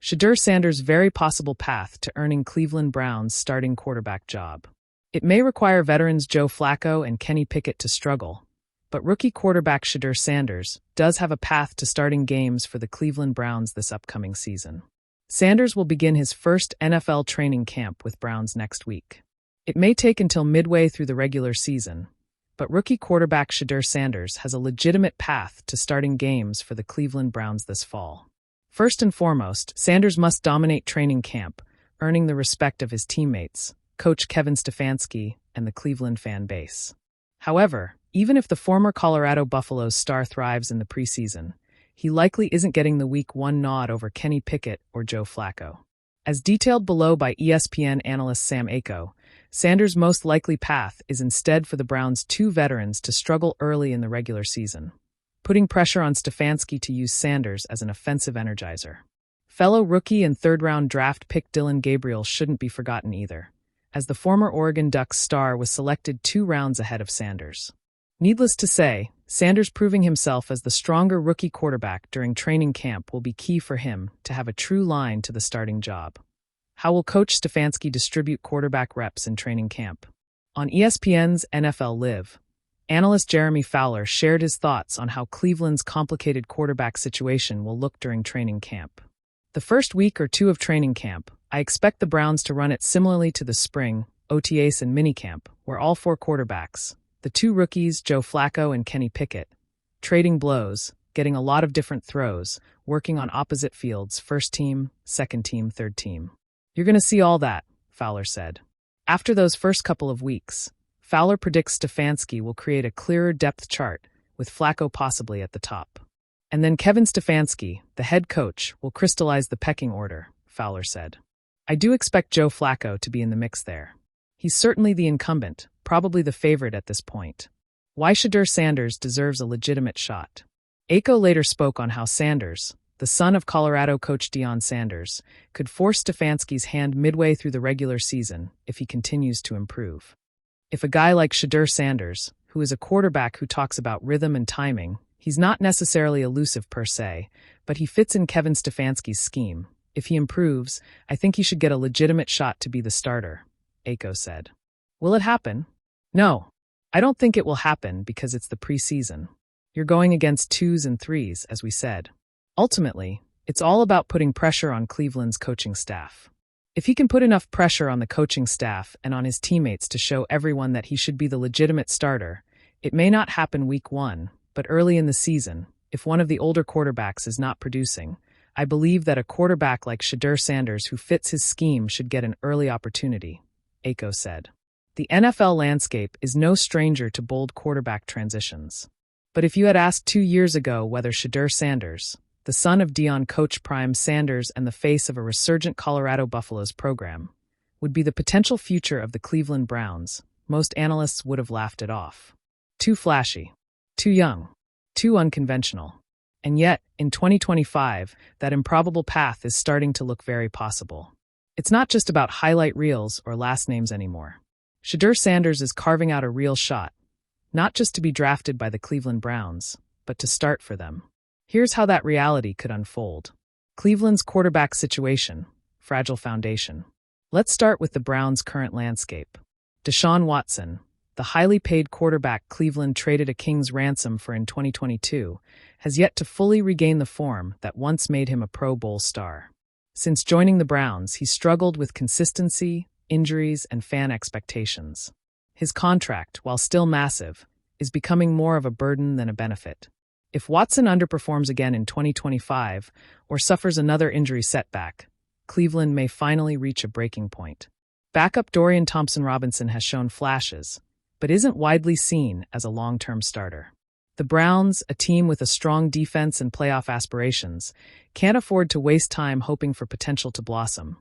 Shedeur Sanders' very possible path to earning Cleveland Browns' starting quarterback job. It may require veterans Joe Flacco and Kenny Pickett to struggle, but rookie quarterback Shedeur Sanders does have a path to starting games for the Cleveland Browns this upcoming season. Sanders will begin his first NFL training camp with Browns next week. It may take until midway through the regular season, but rookie quarterback Shedeur Sanders has a legitimate path to starting games for the Cleveland Browns this fall. First and foremost, Sanders must dominate training camp, earning the respect of his teammates, coach Kevin Stefanski, and the Cleveland fan base. However, even if the former Colorado Buffaloes star thrives in the preseason, he likely isn't getting the Week 1 nod over Kenny Pickett or Joe Flacco. As detailed below by ESPN analyst Sam Aiko, Sanders' most likely path is instead for the Browns' two veterans to struggle early in the regular season, putting pressure on Stefanski to use Sanders as an offensive energizer. Fellow rookie and third-round draft pick Dillon Gabriel shouldn't be forgotten either, as the former Oregon Ducks star was selected 2 rounds ahead of Sanders. Needless to say, Sanders proving himself as the stronger rookie quarterback during training camp will be key for him to have a true line to the starting job. How will Coach Stefanski distribute quarterback reps in training camp? On ESPN's NFL Live, analyst Jeremy Fowler shared his thoughts on how Cleveland's complicated quarterback situation will look during training camp. The first week or two of training camp, I expect the Browns to run it similarly to the spring, OTAs and minicamp, where all 4 quarterbacks, the 2 rookies, Joe Flacco and Kenny Pickett, trading blows, getting a lot of different throws, working on opposite fields, first team, second team, third team. You're going to see all that, Fowler said. After those first couple of weeks, Fowler predicts Stefanski will create a clearer depth chart, with Flacco possibly at the top. And then Kevin Stefanski, the head coach, will crystallize the pecking order, Fowler said. I do expect Joe Flacco to be in the mix there. He's certainly the incumbent, probably the favorite at this point. Why Shedeur Sanders deserves a legitimate shot. Aiko later spoke on how Sanders, the son of Colorado coach Deion Sanders, could force Stefanski's hand midway through the regular season if he continues to improve. If a guy like Shedeur Sanders, who is a quarterback who talks about rhythm and timing, he's not necessarily elusive per se, but he fits in Kevin Stefanski's scheme. If he improves, I think he should get a legitimate shot to be the starter, Aiko said. Will it happen? No. I don't think it will happen because it's the preseason. You're going against 2s and 3s, as we said. Ultimately, it's all about putting pressure on Cleveland's coaching staff. If he can put enough pressure on the coaching staff and on his teammates to show everyone that he should be the legitimate starter, it may not happen Week 1, but early in the season, if one of the older quarterbacks is not producing, I believe that a quarterback like Shedeur Sanders who fits his scheme should get an early opportunity, Aiko said. The NFL landscape is no stranger to bold quarterback transitions. But if you had asked 2 years ago whether Shedeur Sanders, the son of Deion coach Prime Sanders and the face of a resurgent Colorado Buffaloes program, would be the potential future of the Cleveland Browns, most analysts would have laughed it off. Too flashy, too young, too unconventional. And yet, in 2025, that improbable path is starting to look very possible. It's not just about highlight reels or last names anymore. Shedeur Sanders is carving out a real shot, not just to be drafted by the Cleveland Browns, but to start for them. Here's how that reality could unfold. Cleveland's quarterback situation, fragile foundation. Let's start with the Browns' current landscape. Deshaun Watson, the highly paid quarterback Cleveland traded a king's ransom for in 2022, has yet to fully regain the form that once made him a Pro Bowl star. Since joining the Browns, he struggled with consistency, injuries, and fan expectations. His contract, while still massive, is becoming more of a burden than a benefit. If Watson underperforms again in 2025 or suffers another injury setback, Cleveland may finally reach a breaking point. Backup Dorian Thompson-Robinson has shown flashes, but isn't widely seen as a long-term starter. The Browns, a team with a strong defense and playoff aspirations, can't afford to waste time hoping for potential to blossom.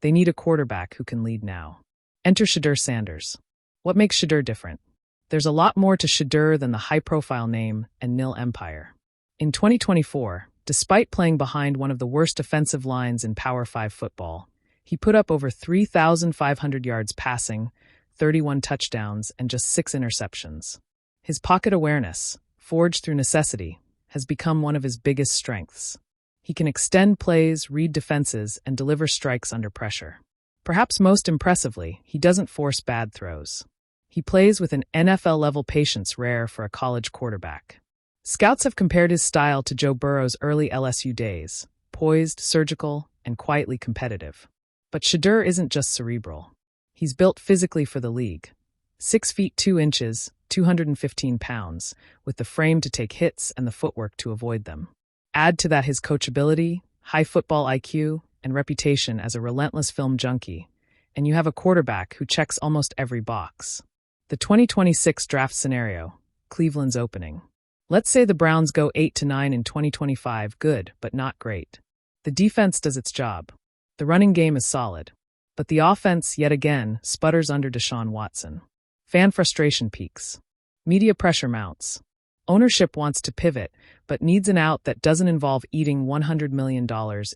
They need a quarterback who can lead now. Enter Shedeur Sanders. What makes Shedeur different? There's a lot more to Shedeur than the high-profile name and nil empire. In 2024, despite playing behind one of the worst offensive lines in Power 5 football, he put up over 3,500 yards passing, 31 touchdowns, and just 6 interceptions. His pocket awareness, forged through necessity, has become one of his biggest strengths. He can extend plays, read defenses, and deliver strikes under pressure. Perhaps most impressively, he doesn't force bad throws. He plays with an NFL-level patience rare for a college quarterback. Scouts have compared his style to Joe Burrow's early LSU days, poised, surgical, and quietly competitive. But Shedeur isn't just cerebral. He's built physically for the league. 6 feet 2 inches, 215 pounds, with the frame to take hits and the footwork to avoid them. Add to that his coachability, high football IQ, and reputation as a relentless film junkie, and you have a quarterback who checks almost every box. The 2026 draft scenario, Cleveland's opening. Let's say the Browns go 8-9 in 2025, good, but not great. The defense does its job. The running game is solid. But the offense, yet again, sputters under Deshaun Watson. Fan frustration peaks. Media pressure mounts. Ownership wants to pivot, but needs an out that doesn't involve eating $100 million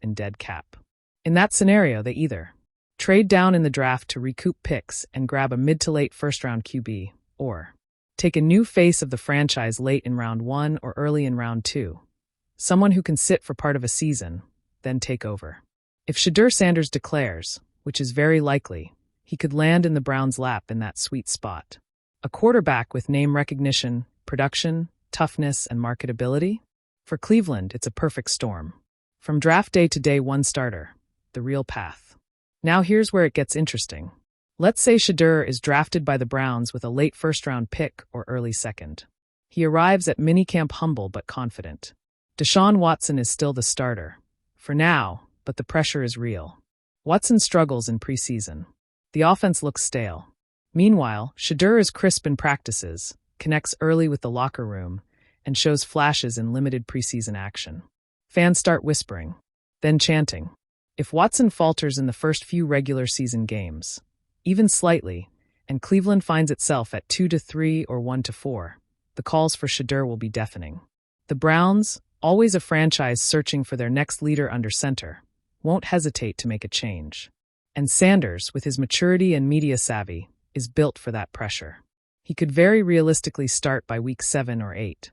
in dead cap. In that scenario, they either trade down in the draft to recoup picks and grab a mid to late first-round QB, or take a new face of the franchise late in round 1 or early in round 2, someone who can sit for part of a season, then take over. If Shedeur Sanders declares, which is very likely, he could land in the Browns' lap in that sweet spot. A quarterback with name recognition, production, toughness, and marketability? For Cleveland, it's a perfect storm. From draft day to day 1 starter, the real path. Now here's where it gets interesting. Let's say Shedeur is drafted by the Browns with a late first-round pick or early second. He arrives at minicamp humble but confident. Deshaun Watson is still the starter. For now, but the pressure is real. Watson struggles in preseason. The offense looks stale. Meanwhile, Shedeur is crisp in practices, connects early with the locker room, and shows flashes in limited preseason action. Fans start whispering, then chanting. If Watson falters in the first few regular season games, even slightly, and Cleveland finds itself at 2-3 or 1-4, the calls for Shedeur will be deafening. The Browns, always a franchise searching for their next leader under center, won't hesitate to make a change. And Sanders, with his maturity and media savvy, is built for that pressure. He could very realistically start by week 7 or 8.